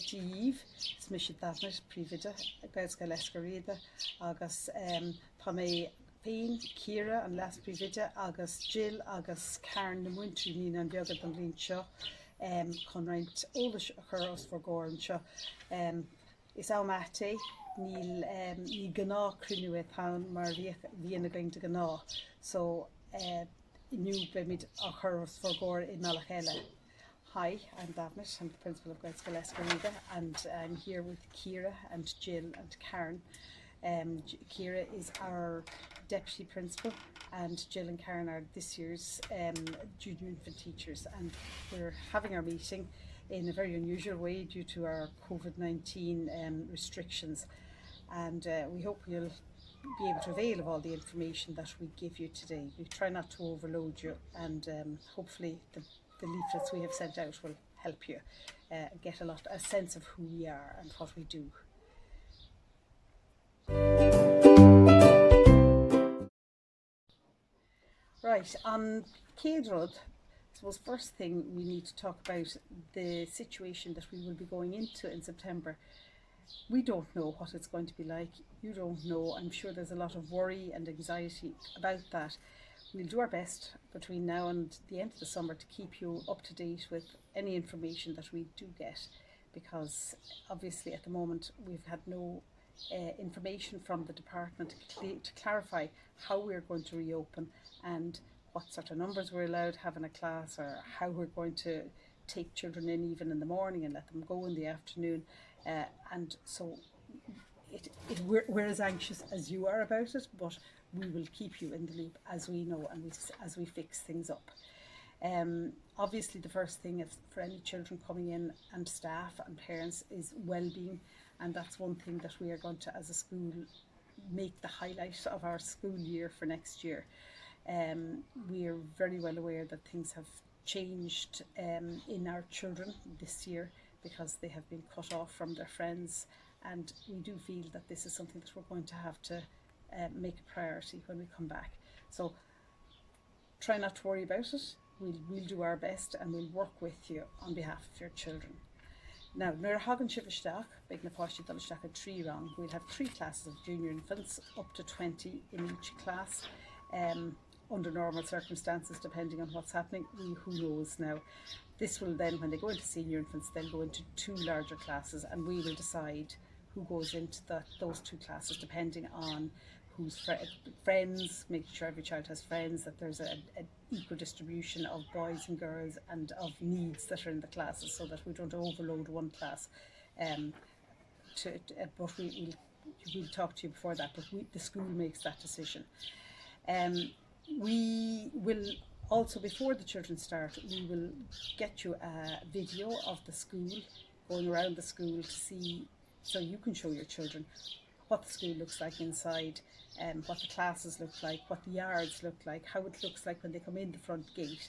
Thuismitheoirí Smishidatnet Privida Gaisca Lescarida agus Pame Pain Kira and Las Privida agus Jill agus Karen na Naíonáin Bheaga don Blin seo conraint ólas churras for Gorn seo is mate ní gná crinú town mar bhíonna going to gná so new bimid a churras for Gorn in Malachella. Hi, I'm Daphne, I'm the principal of Gaisca Lescarida, and I'm here with Kira and Jill and Karen. Kira is our deputy principal and Jill and Karen are this year's junior infant teachers, and we're having our meeting in a very unusual way due to our COVID-19 restrictions, and we hope you'll be able to avail of all the information that we give you today. We try not to overload you, and hopefully the leaflets we have sent out will help you get a sense of who we are and what we do. Right, on Céadrod, I suppose first thing we need to talk about the situation that we will be going into in September. We don't know what it's going to be like. You don't know. I'm sure there's a lot of worry and anxiety about that. We'll do our best between now and the end of the summer to keep you up to date with any information that we do get, because obviously at the moment we've had no information from the department to clarify how we're going to reopen and what sort of numbers we're allowed to have in a class, or how we're going to take children in even in the morning and let them go in the afternoon, and so we're as anxious as you are about it, but we will keep you in the loop as we know and as we fix things up. Obviously the first thing is for any children coming in and staff and parents is well-being, and that's one thing that we are going to, as a school, make the highlight of our school year for next year. We are very well aware that things have changed in our children this year because they have been cut off from their friends, and we do feel that this is something that we're going to have to make a priority when we come back. So try not to worry about it. We'll do our best and we'll work with you on behalf of your children. Now, nuair hagan sibhisteach, beag na páistí dolisteach a 3 wrong, we'll have 3 classes of junior infants, up to 20 in each class, under normal circumstances, depending on what's happening. Who knows now. This will then, when they go into senior infants, they'll go into 2 larger classes, and we will decide who goes into those 2 classes depending on who's friends, making sure every child has friends, that there's an equal distribution of boys and girls and of needs that are in the classes, so that we don't overload one class. But we'll talk to you before that, but the school makes that decision. We will also, before the children start, we will get you a video of the school, going around the school to see, so you can show your children what the school looks like inside, what the classes look like, what the yards look like, how it looks like when they come in the front gate.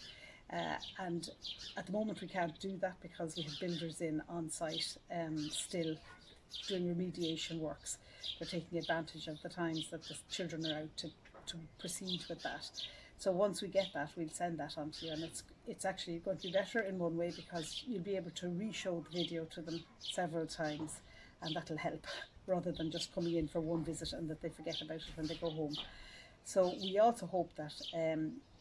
And at the moment we can't do that because we have builders in on site still doing remediation works. They're taking advantage of the times that the children are out to proceed with that. So once we get that, we'll send that on to you, and it's actually going to be better in one way because you'll be able to re-show the video to them several times, and that'll help, rather than just coming in for one visit and that they forget about it when they go home. So we also hope that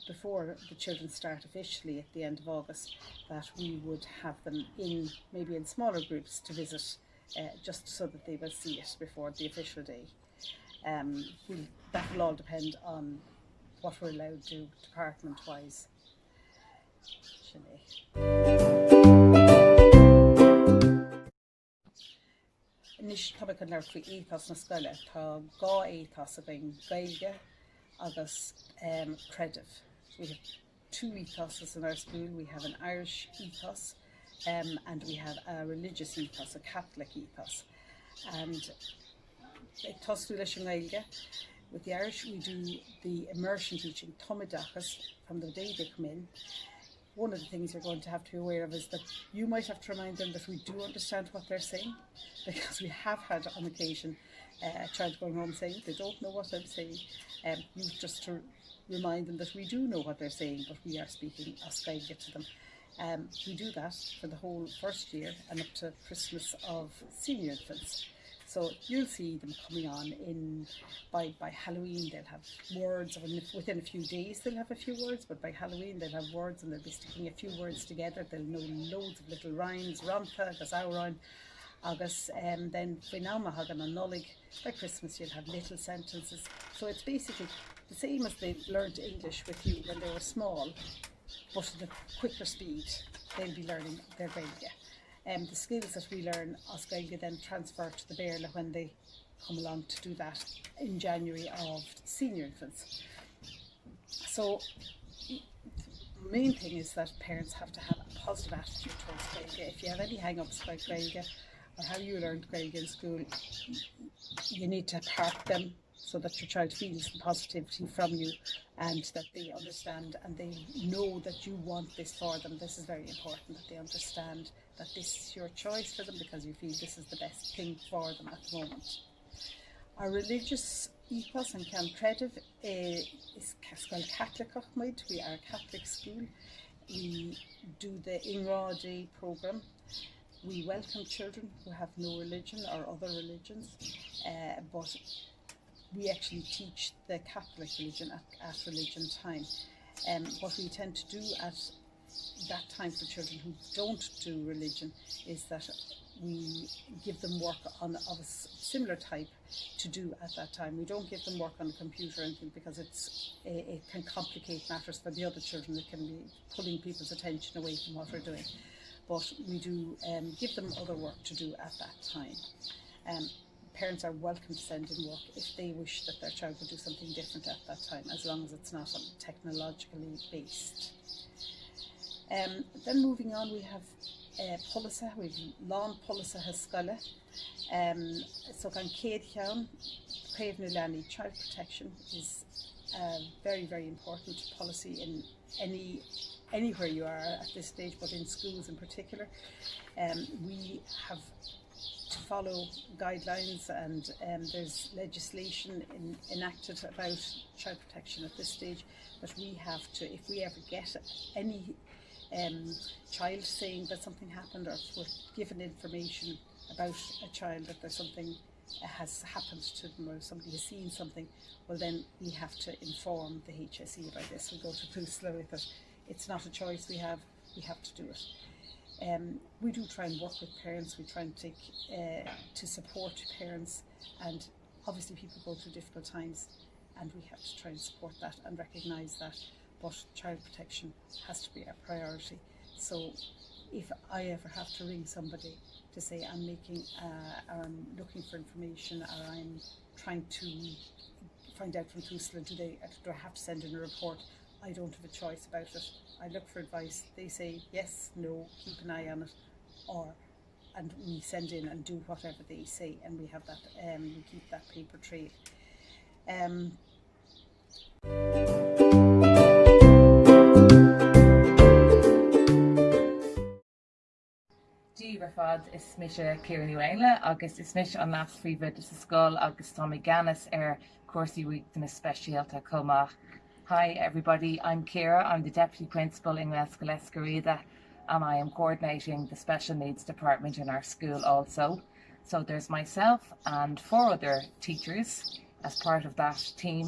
before the children start officially at the end of August, that we would have them in, maybe in smaller groups, to visit, just so that they will see it before the official day. That will all depend on what we're allowed to do department-wise. Nis tabhair an leir faoi éthas na scoile, tá 2 éthas a bhain Gaeilge agus Creative. We have 2 ethoses in our school. We have an Irish ethos and we have a religious ethos, a Catholic ethos. And tosú leis an Gaeilge. With the Irish, we do the immersion teaching, Tomidachas, from the day they come in. One of the things you're going to have to be aware of is that you might have to remind them that we do understand what they're saying, because we have had on occasion a child going home saying they don't know what I'm saying. You just to remind them that we do know what they're saying, but we are speaking Gaeilge to them. We do that for the whole first year and up to Christmas of senior infants. So you'll see them coming on by Halloween. They'll have words, or within a few days they'll have a few words, but by Halloween they'll have words, and they'll be sticking a few words together. They'll know loads of little rhymes, Rampa, agus Auron, agus then Finauma Hagan and Nullig. By Christmas you'll have little sentences. So it's basically the same as they learned English with you when they were small, but at a quicker speed. They'll be learning their Gaeilge. The skills that we learn as Gaeilge then transfer to the Béarla when they come along to do that in January of senior infants. So the main thing is that parents have to have a positive attitude towards Gaeilge. If you have any hang-ups about Gaeilge or how you learned Gaeilge in school, you need to park them so that your child feels the positivity from you and that they understand and they know that you want this for them. This is very important, that they understand that this is your choice for them because you feel this is the best thing for them at the moment. Our religious ethos and Ceann Creidimh is called Catholic Ochmaid. We are a Catholic school. We do the Inráidí programme. We welcome children who have no religion or other religions, but we actually teach the Catholic religion at religion time. What we tend to do at that time for children who don't do religion is that we give them work of a similar type to do at that time. We don't give them work on a computer or anything because it can complicate matters for the other children. It can be pulling people's attention away from what we're doing. But we do give them other work to do at that time. Parents are welcome to send in work if they wish that their child would do something different at that time, as long as it's not technologically based. Then moving on, we have policy. We have lawn policy Hascala. So can Céad Ceann, child protection is a very, very important policy in anywhere you are at this stage, but in schools in particular. We have to follow guidelines, and there's legislation enacted about child protection at this stage that we have to, if we ever get any child saying that something happened, or if we're given information about a child that there's something has happened to them or somebody has seen something, well then we have to inform the HSE about this. We go to Thuismitheoirí with it. It's not a choice we have to do it. We do try and work with parents. We try and take to support parents, and obviously people go through difficult times and we have to try and support that and recognise that, but child protection has to be our priority. So if I ever have to ring somebody to say I'm or I'm looking for information, or I'm trying to find out from Thuismitheoirí, do I have to send in a report, I don't have a choice about it. I look for advice. They say yes, no, keep an eye on it, and we send in and do whatever they say, and we have that. We keep that paper trail. Fad is smisha Naíonáin agus is smish an last fríomh is scoil agus Tommy Gannis Corsi Week in a specialta comach. Hi everybody, I'm Ciara. I'm the Deputy Principal in Thuismitheoirí, and I am coordinating the Special Needs Department in our school also. So there's myself and 4 other teachers as part of that team,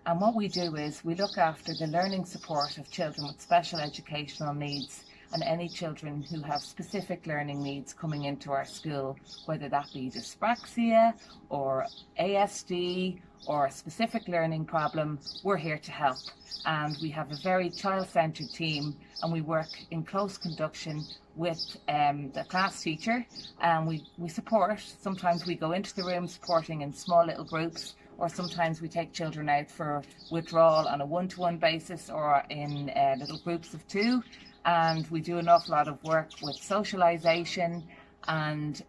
and what we do is we look after the learning support of children with special educational needs and any children who have specific learning needs coming into our school, whether that be dyspraxia or ASD or a specific learning problem. We're here to help, and we have a very child-centred team, and we work in close conjunction with the class teacher, and we support. Sometimes we go into the room supporting in small little groups, or sometimes we take children out for withdrawal on a one-to-one basis or in little groups of 2. And we do an awful lot of work with socialisation and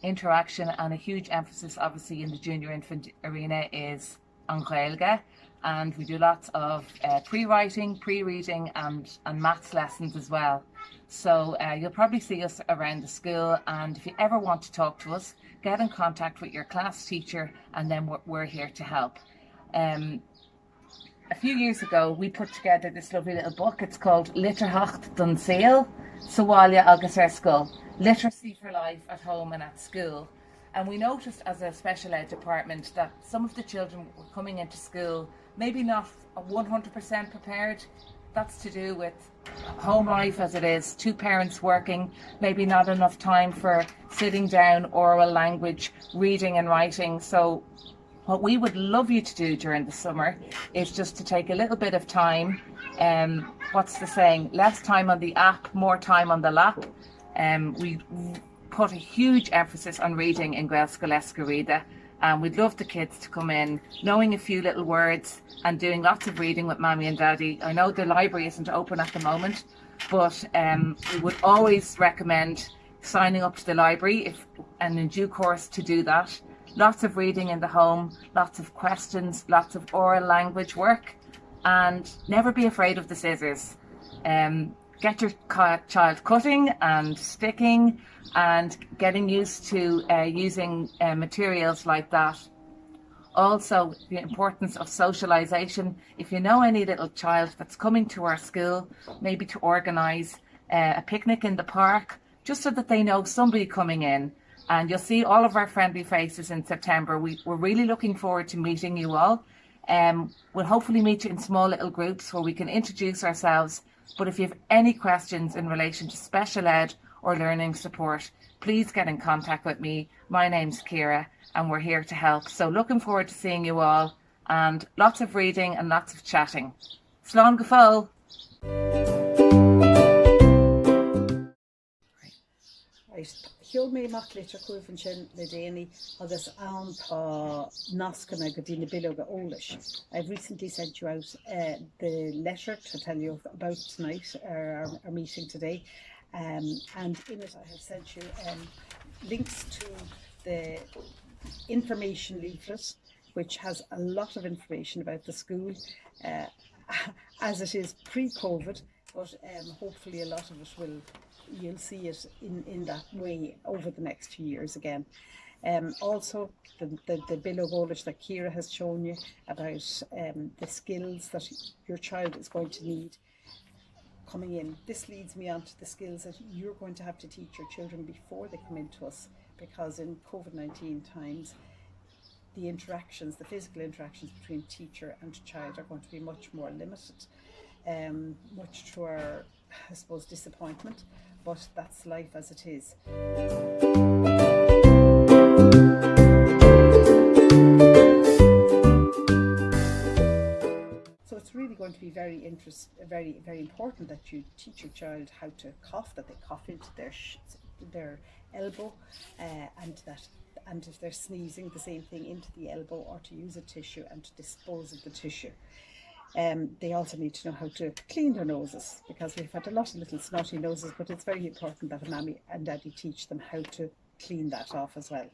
interaction, and a huge emphasis obviously in the junior infant arena is on Gaeilge, and we do lots of pre-writing, pre-reading and maths lessons as well. So you'll probably see us around the school, and if you ever want to talk to us, get in contact with your class teacher, and then we're here to help. a few years ago, we put together this lovely little book. It's called Litterhacht Dun Sail, Sawalia Agus Ar School, Literacy for Life at Home and at School. And we noticed as a special ed department that some of the children were coming into school maybe not 100% prepared. That's to do with home life as it is, two parents working, maybe not enough time for sitting down, oral language, reading and writing. So what we would love you to do during the summer is just to take a little bit of time. What's the saying? Less time on the app, more time on the lap. We put a huge emphasis on reading in Gael Scolasca Rida, and we'd love the kids to come in knowing a few little words and doing lots of reading with Mammy and Daddy. I know the library isn't open at the moment, but we would always recommend signing up to the library and in due course to do that. Lots of reading in the home, lots of questions, lots of oral language work, and never be afraid of the scissors. Get your child cutting and sticking and getting used to using materials like that. Also, the importance of socialisation. If you know any little child that's coming to our school, maybe to organise a picnic in the park, just so that they know somebody coming in. And you'll see all of our friendly faces in September. We're really looking forward to meeting you all. We'll hopefully meet you in small little groups where we can introduce ourselves. But if you have any questions in relation to special ed or learning support, please get in contact with me. My name's Ciara and we're here to help. So looking forward to seeing you all, and lots of reading and lots of chatting. Slán go fóill. Right. Hiol mé mac litir cuaifin sin le déanaí agus ann tá nascanna go dtí na Bheaga Eolais. I've recently sent you out the letter to tell you about tonight, our meeting today. And in it I have sent you links to the information leaflet, which has a lot of information about the school as it is pre-COVID, but hopefully a lot of it you'll see it in that way over the next few years again. Also the Bheaga Eolais that Ciara has shown you about the skills that your child is going to need coming in. This leads me on to the skills that you're going to have to teach your children before they come into us, because in COVID-19 times the physical interactions between teacher and child are going to be much more limited, much to our, I suppose, disappointment, but that's life as it is. So it's really going to be very important that you teach your child how to cough, that they cough into their elbow, and if they're sneezing, the same thing into the elbow, or to use a tissue and to dispose of the tissue. They also need to know how to clean their noses, because we've had a lot of little snotty noses, but it's very important that a Mammy and Daddy teach them how to clean that off as well.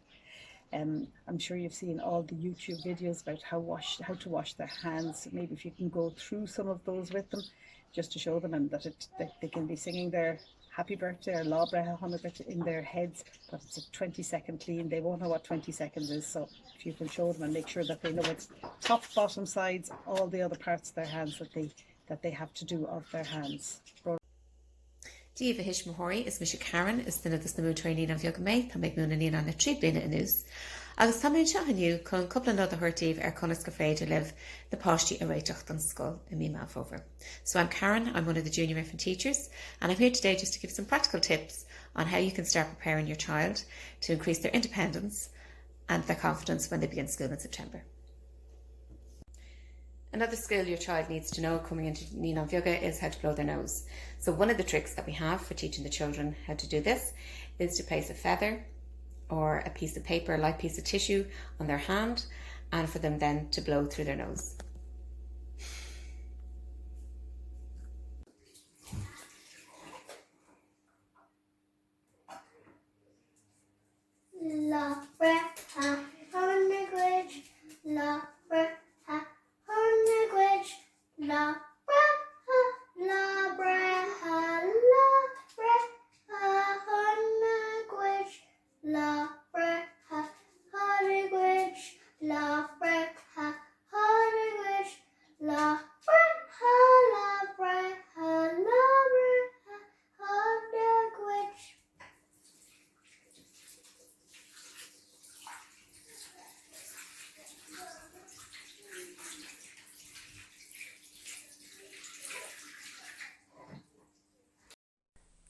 I'm sure you've seen all the YouTube videos about how to wash their hands. Maybe if you can go through some of those with them, just to show them, and that they can be singing their happy birthday or lá breithe Hanukkah in their heads, but it's a 20-second clean. They won't know what 20 seconds is, so if you can show them and make sure that they know it's top, bottom, sides, all the other parts of their hands that they have to do of their hands. Thuismitheoirí is Misha Karen is the Thuismitheoirí Naíonáin Bheaga tá méid múna níana na trí bliana inús. Agus tá méid seo aniu chun coupla nó thuirtíomh conas go féidir libh the páistí a réiteach an scoil in mí over. So I'm Karen, I'm one of the junior infant teachers, and I'm here today just to give some practical tips on how you can start preparing your child to increase their independence and their confidence when they begin school in September. Another skill your child needs to know coming into Naíonáin Bheaga is how to blow their nose. So one of the tricks that we have for teaching the children how to do this is to place a feather or a piece of paper, a light piece of tissue on their hand, and for them then to blow through their nose. La breath, language, la breath, language, la breath, la breath, language, la breath, language, la breath, language, la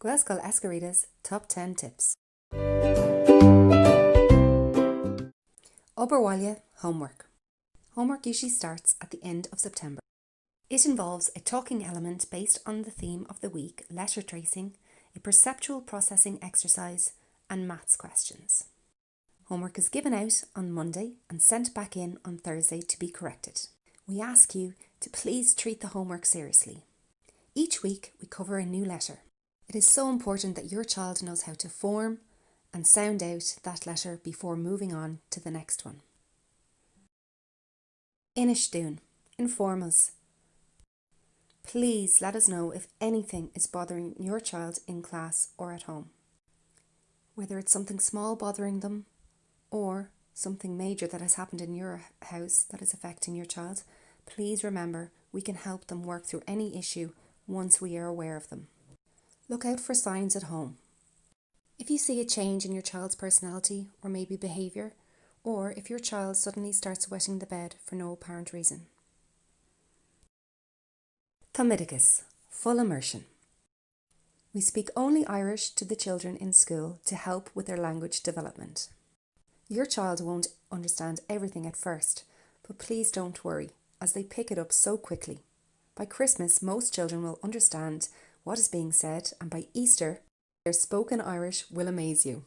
Gaelscoil Escorida's Top 10 Tips. Oberwalya homework. Homework usually starts at the end of September. It involves a talking element based on the theme of the week, letter tracing, a perceptual processing exercise, and maths questions. Homework is given out on Monday and sent back in on Thursday to be corrected. We ask you to please treat the homework seriously. Each week we cover a new letter. It is so important that your child knows how to form and sound out that letter before moving on to the next one. Inishtún, inform us. Please let us know if anything is bothering your child in class or at home. Whether it's something small bothering them or something major that has happened in your house that is affecting your child, please remember we can help them work through any issue once we are aware of them. Look out for signs at home. If you see a change in your child's personality or maybe behaviour, or if your child suddenly starts wetting the bed for no apparent reason. Thuismitheoirí, full immersion. We speak only Irish to the children in school to help with their language development. Your child won't understand everything at first, but please don't worry, as they pick it up so quickly. By Christmas, most children will understand what is being said, and by Easter, their spoken Irish will amaze you.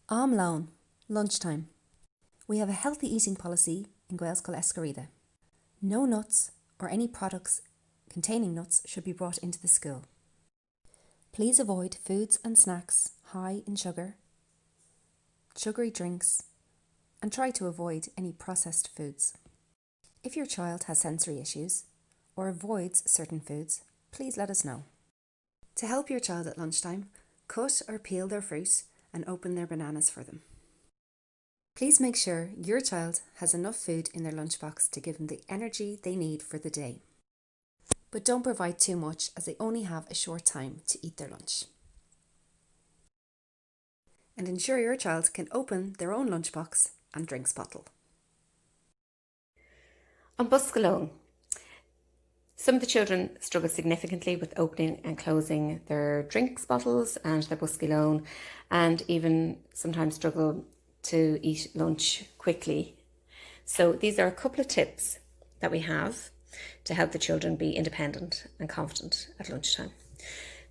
Amlán, lunchtime. We have a healthy eating policy in Gaelscoil Escoridae. No nuts or any products containing nuts should be brought into the school. Please avoid foods and snacks high in sugar, sugary drinks, and try to avoid any processed foods. If your child has sensory issues or avoids certain foods, please let us know. To help your child at lunchtime, cut or peel their fruit and open their bananas for them. Please make sure your child has enough food in their lunchbox to give them the energy they need for the day. But don't provide too much, as they only have a short time to eat their lunch. And ensure your child can open their own lunchbox and drinks bottle. On Buscalone, some of the children struggle significantly with opening and closing their drinks bottles and their Buscalone, and even sometimes struggle to eat lunch quickly. So these are a couple of tips that we have to help the children be independent and confident at lunchtime.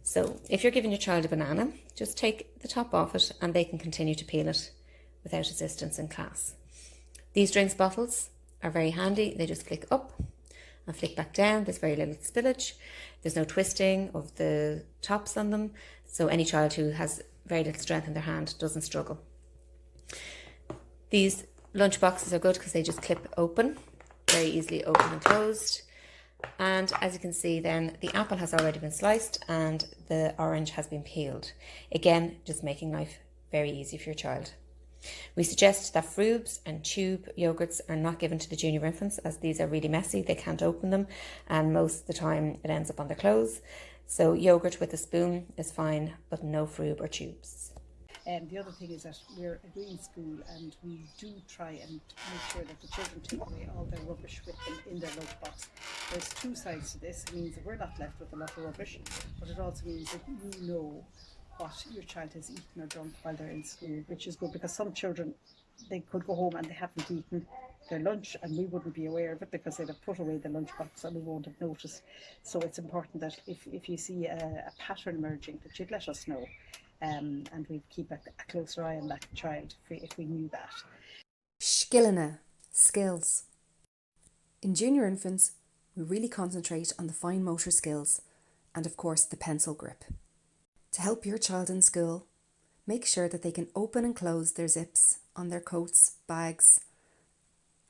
So if you're giving your child a banana, just take the top off it and they can continue to peel it without assistance in class. These drinks bottles are very handy. They just flick up and flick back down. There's very little spillage. There's no twisting of the tops on them. So any child who has very little strength in their hand doesn't struggle. These lunch boxes are good because they just clip open, very easily open and closed. And as you can see then, the apple has already been sliced and the orange has been peeled. Again, just making life very easy for your child. We suggest that frubes and tube yogurts are not given to the junior infants, as these are really messy. They can't open them and most of the time it ends up on their clothes. So yogurt with a spoon is fine, but no frube or tubes. The other thing is that we're a green school and we do try and make sure that the children take away all their rubbish with them in their lunchbox. There's two sides to this. It means that we're not left with a lot of rubbish, but it also means that you know what your child has eaten or drunk while they're in school, which is good, because some children, they could go home and they haven't eaten their lunch and we wouldn't be aware of it because they'd have put away the lunchbox and we won't have noticed. So it's important that if you see a pattern emerging, that you'd let us know. And we'd keep a closer eye on that child if we knew that. Skillina, skills. In junior infants, we really concentrate on the fine motor skills and of course the pencil grip. To help your child in school, make sure that they can open and close their zips on their coats, bags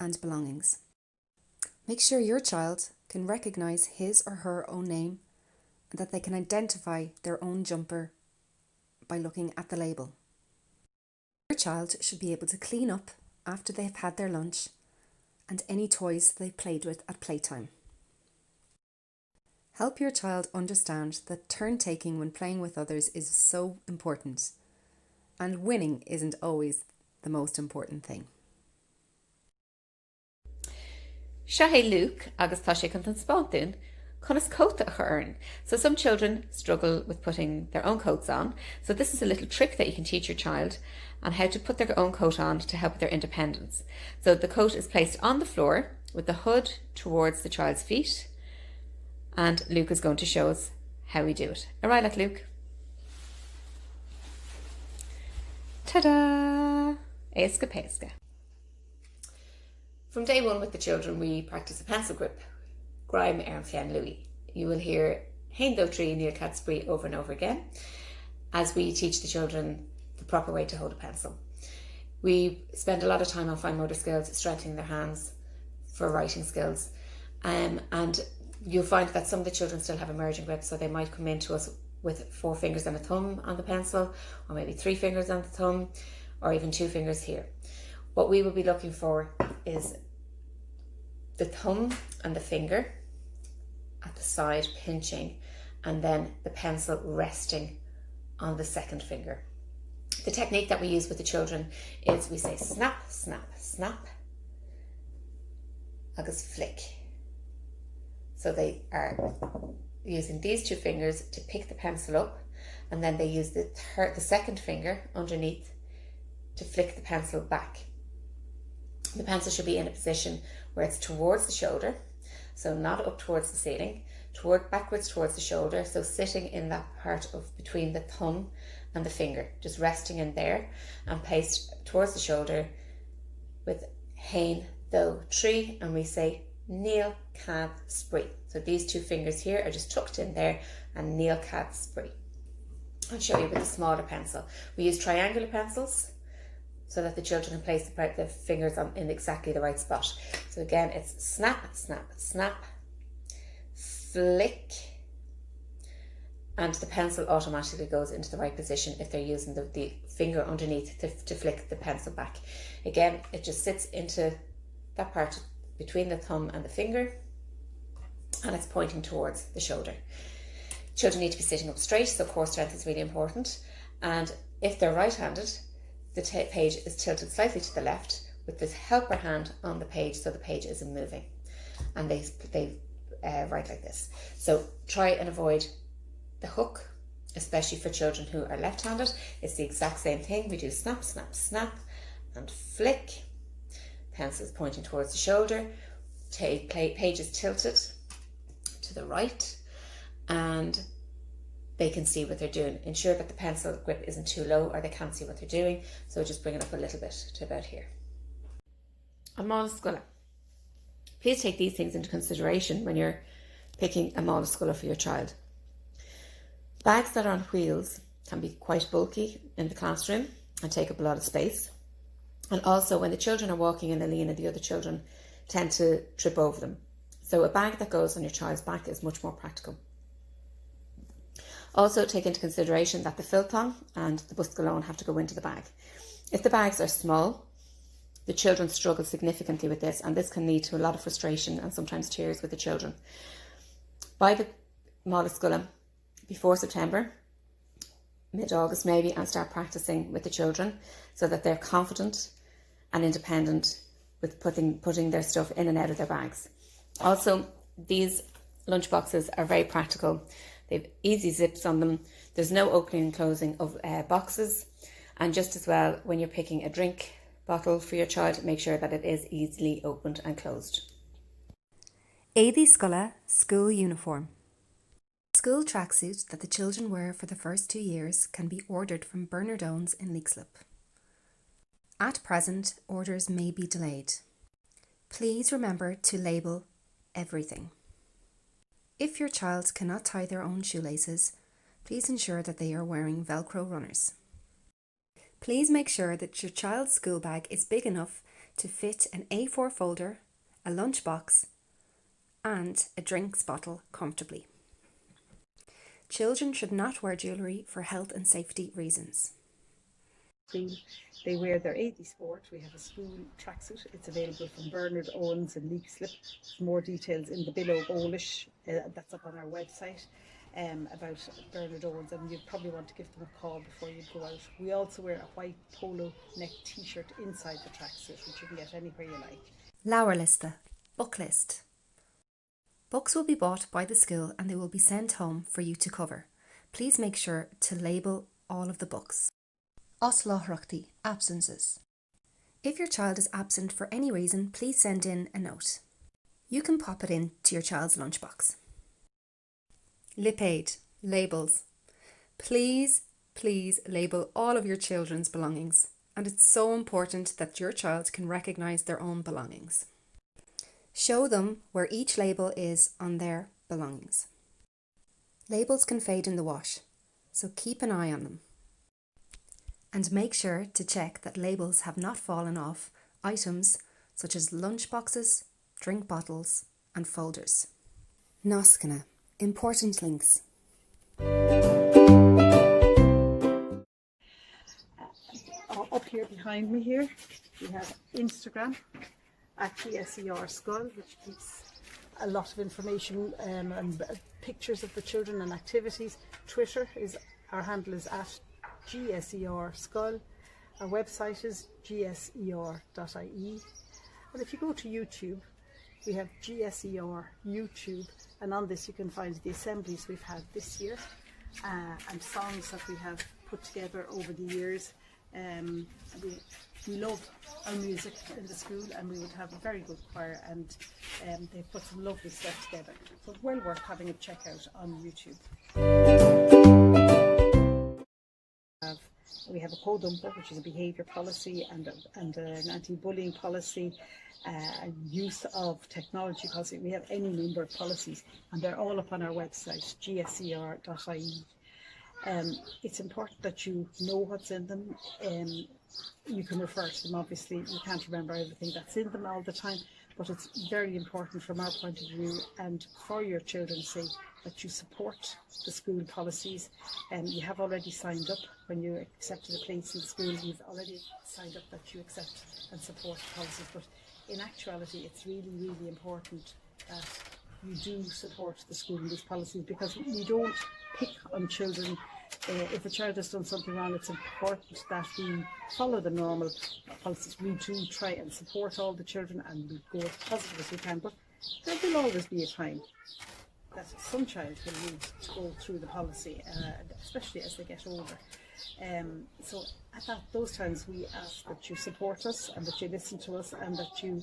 and belongings. Make sure your child can recognise his or her own name and that they can identify their own jumper by looking at the label. Your child should be able to clean up after they've had their lunch and any toys they've played with at playtime. Help your child understand that turn-taking when playing with others is so important, and winning isn't always the most important thing. Seo é Luke agus tá sé chun an spáún Conas coat a churn. So some children struggle with putting their own coats on. So this is a little trick that you can teach your child on how to put their own coat on to help with their independence. So the coat is placed on the floor with the hood towards the child's feet, and Luke is going to show us how we do it. All right, Luke. Ta-da! Éasca péasca. From day one with the children, we practice a pencil grip. Grime ar Fian Louis. You will hear Hain Do Tree Neil Catsbury over and over again as we teach the children the proper way to hold a pencil. We spend a lot of time on fine motor skills, strengthening their hands for writing skills, and you'll find that some of the children still have emerging grips, so they might come into us with 4 fingers and a thumb on the pencil, or maybe 3 fingers on the thumb, or even 2 fingers here. What we will be looking for is the thumb and the finger at the side pinching, and then the pencil resting on the second finger. The technique that we use with the children is we say snap, snap, snap, agus flick. So they are using these 2 fingers to pick the pencil up, and then they use the second finger underneath to flick the pencil back. The pencil should be in a position where it's towards the shoulder, so not up towards the ceiling, backwards towards the shoulder, so sitting in that part of between the thumb and the finger, just resting in there, and placed towards the shoulder with Hain Do Tree, and we say Neil Cad Spree. So these 2 fingers here are just tucked in there, and Neil Cad Spree. I'll show you with a smaller pencil. We use triangular pencils so that the children can place the fingers in exactly the right spot. So again, it's snap, snap, snap, flick, and the pencil automatically goes into the right position if they're using the finger underneath to flick the pencil back. Again, it just sits into that part between the thumb and the finger, and it's pointing towards the shoulder. Children need to be sitting up straight, so core strength is really important. And if they're right-handed, the page is tilted slightly to the left with the helper hand on the page, so the page isn't moving, and they write like this. So try and avoid the hook, especially for children who are left-handed. It's the exact same thing. We do snap, snap, snap, and flick. Pencil is pointing towards the shoulder. Page is tilted to the right, and they can see what they're doing. Ensure that the pencil grip isn't too low or they can't see what they're doing, so just bring it up a little bit to about here. An mála scoile. Please take these things into consideration when you're picking a mála scoile for your child. Bags that are on wheels can be quite bulky in the classroom and take up a lot of space. And also when the children are walking in the lane, the other children tend to trip over them. So a bag that goes on your child's back is much more practical. Also take into consideration that the filthong and the buscalone have to go into the bag. If the bags are small, the children struggle significantly with this, and this can lead to a lot of frustration and sometimes tears with the children. Buy the mála scoile before September, mid-August maybe, and start practicing with the children so that they're confident and independent with putting their stuff in and out of their bags. Also, these lunch boxes are very practical. They've easy zips on them. There's no opening and closing of boxes. And just as well, when you're picking a drink bottle for your child, make sure that it is easily opened and closed. Éadí scoile, school uniform. School tracksuit that the children wear for the first 2 years can be ordered from Bernardone's in Leixlip. At present, orders may be delayed. Please remember to label everything. If your child cannot tie their own shoelaces, please ensure that they are wearing Velcro runners. Please make sure that your child's school bag is big enough to fit an A4 folder, a lunch box, and a drinks bottle comfortably. Children should not wear jewellery for health and safety reasons. They wear their 80 sport. We have a school tracksuit. It's available from Bernard Owens and Leixlip. More details in the below Eolais, that's up on our website, about Bernard Owens, and you'd probably want to give them a call before you go out. We also wear a white polo neck t-shirt inside the tracksuit, which you can get anywhere you like. Leabhar lista, book list. Books will be bought by the school and they will be sent home for you to cover. Please make sure to label all of the books. Osláthreachtaí, absences. If your child is absent for any reason, please send in a note. You can pop it in to your child's lunchbox. Lipéad, labels. Please label all of your children's belongings, and it's so important that your child can recognise their own belongings. Show them where each label is on their belongings. Labels can fade in the wash, so keep an eye on them. And make sure to check that labels have not fallen off items such as lunch boxes, drink bottles and folders. Náisceanna, important links. Up here behind me here, we have Instagram at GSER School, which keeps a lot of information and pictures of the children and activities. Twitter is, our handle is at GSER School. Our website is gser.ie. And if you go to YouTube, we have GSER YouTube, and on this you can find the assemblies we've had this year and songs that we have put together over the years. We love our music in the school, and we would have a very good choir, and they've put some lovely stuff together. So it's well worth having a check out on YouTube. We have a co-dumper, which is a behaviour policy and an anti-bullying policy, use of technology policy. We have any number of policies, and they're all up on our website, gser.ie. It's important that you know what's in them. You can refer to them, obviously. You can't remember everything that's in them all the time, but it's very important from our point of view and for your children's sake that you support the school policies. You have already signed up when you accepted a place in school. You've already signed up that you accept and support the policies, but in actuality it's really, really important that you do support the school and these policies, because we don't pick on children. If a child has done something wrong, it's important that we follow the normal policies. We do try and support all the children, and we go as positive as we can, but there will always be a time that some child will need to go through the policy, especially as they get older. So at those times we ask that you support us and that you listen to us, and that you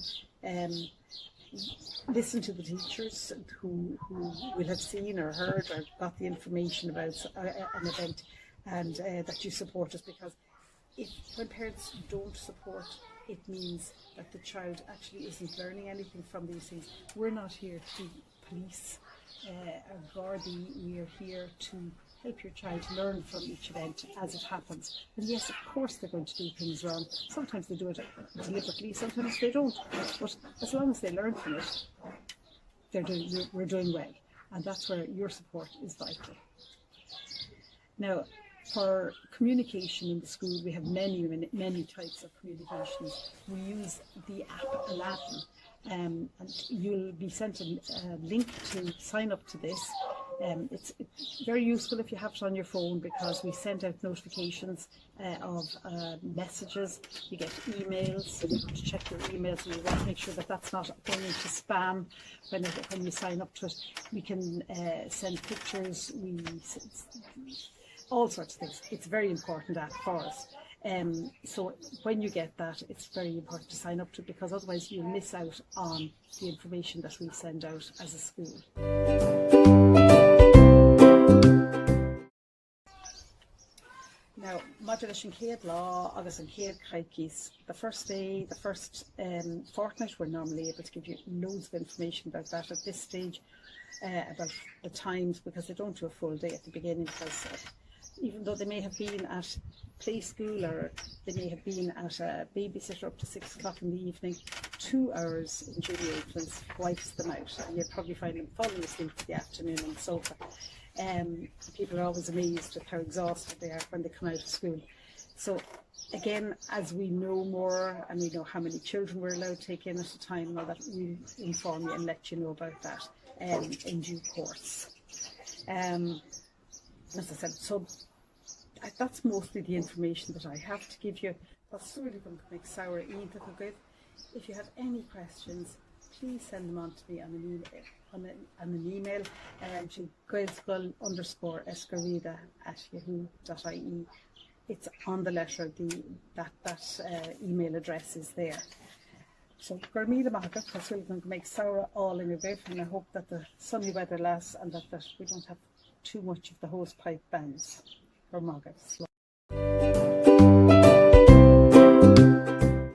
listen to the teachers who will have seen or heard or got the information about an event, and that you support us, because when parents don't support, it means that the child actually isn't learning anything from these things. We're not here to police or Gardaí. We are here to help your child learn from each event as it happens. And yes, of course they're going to do things wrong. Sometimes they do it deliberately, sometimes they don't. But as long as they learn from it, we're doing well. And that's where your support is vital. Now, for communication in the school, we have many types of communications. We use the app Aladdin, and you'll be sent a link to sign up to this. It's very useful if you have it on your phone, because we send out notifications of messages. You get emails, so you have to check your emails, and you want to make sure that that's not going into spam when you sign up to it. We can send pictures, all sorts of things. It's a very important app for us. So when you get that, it's very important to sign up to it, because otherwise you'll miss out on the information that we send out as a school. Now, Modulus an Céad Lá agus an Céad Caithfís, the first day, the first fortnight, we're normally able to give you loads of information about that at this stage, about the times, because they don't do a full day at the beginning, because even though they may have been at play school or they may have been at a babysitter up to 6 o'clock in the evening, 2 hours in Judy April's wipes them out, and you'll probably find them falling asleep for the afternoon on the sofa. People are always amazed at how exhausted they are when they come out of school. So again, as we know more and we know how many children we're allowed to take in at a time and all that, we'll inform you and let you know about that in due course. As I said, so that's mostly the information that I have to give you. That's really going to make sour either good. If you have any questions, please send them on to me on an email, on an email to gaelscoil_escarida@yahoo.ie. It's on the letter, that email address is there. So Gurmila Bheaga, that's really going to make Saura all in a bit, and I hope that the sunny weather lasts and that we don't have too much of the hose pipe bands. Gurmila.